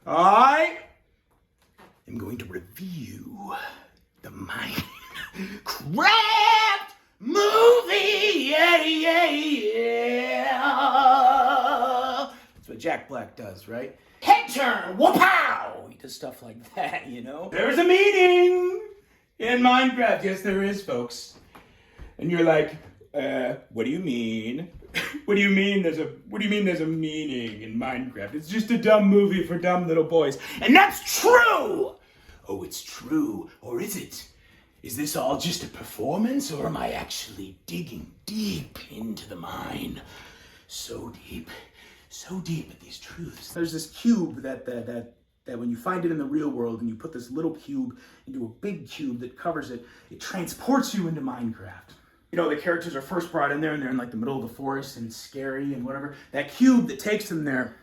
I am going to review the Minecraft movie. Yeah. That's what Jack Black does, right? Head turn, whoop-pow! He does stuff like that, you know? There's a meaning in Minecraft. Yes, there is, folks. And you're like, what do you mean? What do you mean there's a meaning in Minecraft? It's just a dumb movie for dumb little boys. And that's true! Oh, it's true. Or is it? Is this all just a performance, or am I actually digging deep into the mine? So deep at these truths. There's this cube that when you find it in the real world and you put this little cube into a big cube that covers it, it transports you into Minecraft. You know, the characters are first brought in there and they're in like the middle of the forest and it's scary and whatever. That cube that takes them there,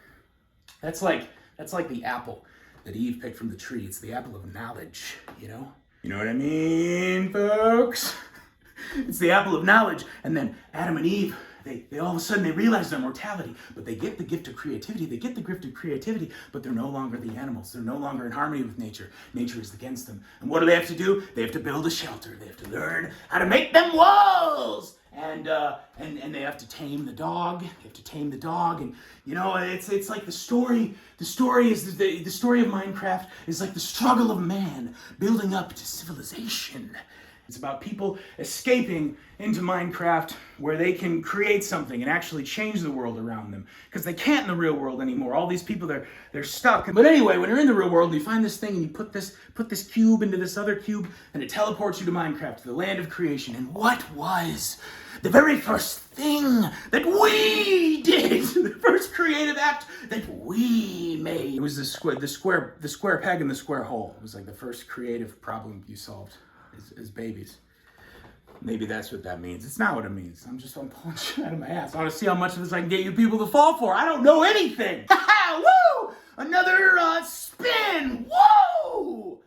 that's like the apple that Eve picked from the tree. It's the apple of knowledge, you know? You know what I mean, folks? It's the apple of knowledge. And then Adam and Eve, they all of a sudden they realize their mortality, but they get the gift of creativity. They get the gift of creativity, but they're no longer the animals. They're no longer in harmony with nature. Nature is against them. And what do they have to do? They have to build a shelter. They have to learn how to make them walls. And they have to tame the dog. They have to tame the dog, and you know, it's like the story. The story is the story of Minecraft is like the struggle of man building up to civilization. It's about people escaping into Minecraft where they can create something and actually change the world around them. Because they can't in the real world anymore. All these people, they're stuck. But anyway, when you're in the real world, you find this thing and you put this cube into this other cube and it teleports you to Minecraft, to the land of creation. And what was the very first thing that we did? The first creative act that we made. It was the square peg in the square hole. It was like the first creative problem you solved. As babies. Maybe that's what that means. It's not what it means. I'm pulling shit out of my ass. I want to see how much of this I can get you people to fall for. I don't know anything. Woo! Another spin. Woo!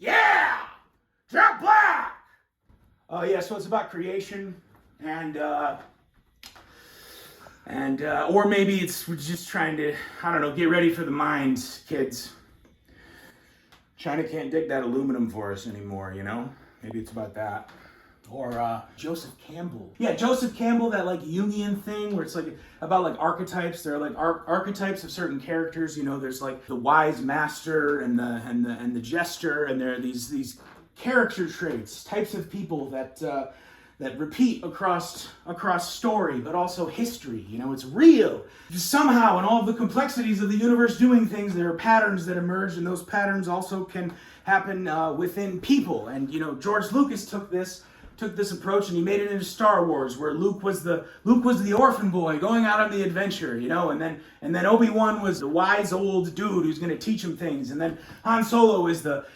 Yeah! Jack Black! Yeah, so it's about creation and or maybe we're just trying to, I don't know, get ready for the mines, kids. China can't dig that aluminum for us anymore, you know? Maybe it's about that. Or Joseph Campbell. Yeah, Joseph Campbell, that like Jungian thing where it's like about like archetypes. There are like archetypes of certain characters. You know, there's like the wise master and the jester, and there are these character traits, types of people that repeat across story, but also history. You know, it's real. Somehow, in all of the complexities of the universe doing things, there are patterns that emerge, and those patterns also can happen within people. And you know, George Lucas took this approach and he made it into Star Wars, where Luke was the orphan boy going out on the adventure, you know, and then Obi-Wan was the wise old dude who's going to teach him things, and then Han Solo is the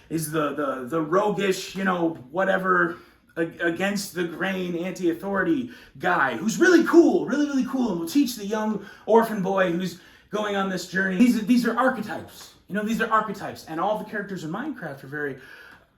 roguish, you know, whatever, against the grain, anti-authority guy who's really cool, really cool, and will teach the young orphan boy who's going on this journey. These are archetypes. You know, these are archetypes, and all the characters in Minecraft are very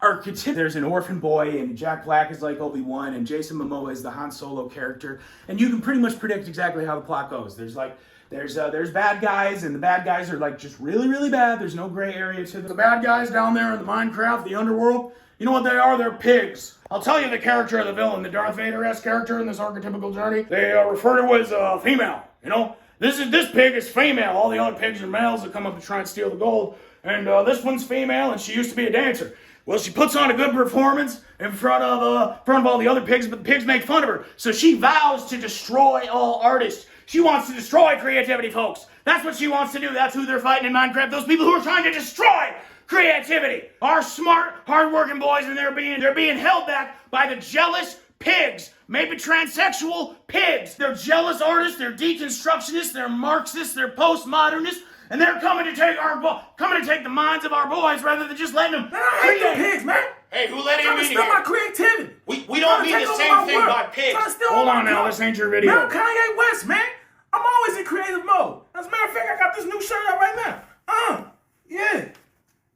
archetypal. There's an orphan boy, and Jack Black is like Obi-Wan, and Jason Momoa is the Han Solo character, and you can pretty much predict exactly how the plot goes. There's bad guys, and the bad guys are like just really bad. There's no gray area to them. The bad guys down there in the Minecraft, the underworld, you know what they are? They're pigs. I'll tell you the character of the villain, the Darth Vader-esque character in this archetypical journey. They refer to as female. You know, this pig is female. All the other pigs are males that come up to try and steal the gold. And this one's female, and she used to be a dancer. Well, she puts on a good performance in front of all the other pigs, but the pigs make fun of her. So she vows to destroy all artists. She wants to destroy creativity, folks. That's what she wants to do. That's who they're fighting in Minecraft. Those people who are trying to destroy creativity are smart, hard-working boys, and they're being held back by the jealous pigs, maybe transsexual pigs. They're jealous artists, they're deconstructionists, they're Marxists, they're postmodernists, and they're coming to take the minds of our boys rather than just letting them. Man, I hate them pigs, man. Hey, who let him in here? Trying to steal my creativity. We don't mean the same thing by pigs. Hold on now, this ain't your video. Man, I'm Kanye West, man. I'm always in creative mode. As a matter of fact, I got this new shirt out right now.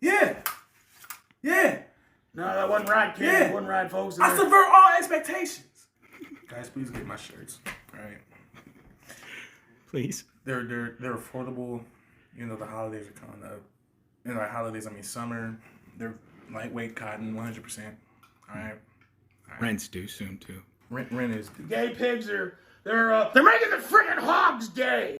Yeah. No, that wasn't right, kid. Yeah. That wasn't right, folks. I subvert all expectations. Guys, please get my shirts. All right. Please. They're affordable. You know, the holidays are coming up. And by holidays, I mean summer. They're lightweight cotton, 100%. All right. Rent's due soon too. Rent is Gay pigs they're making the friggin' hogs gay.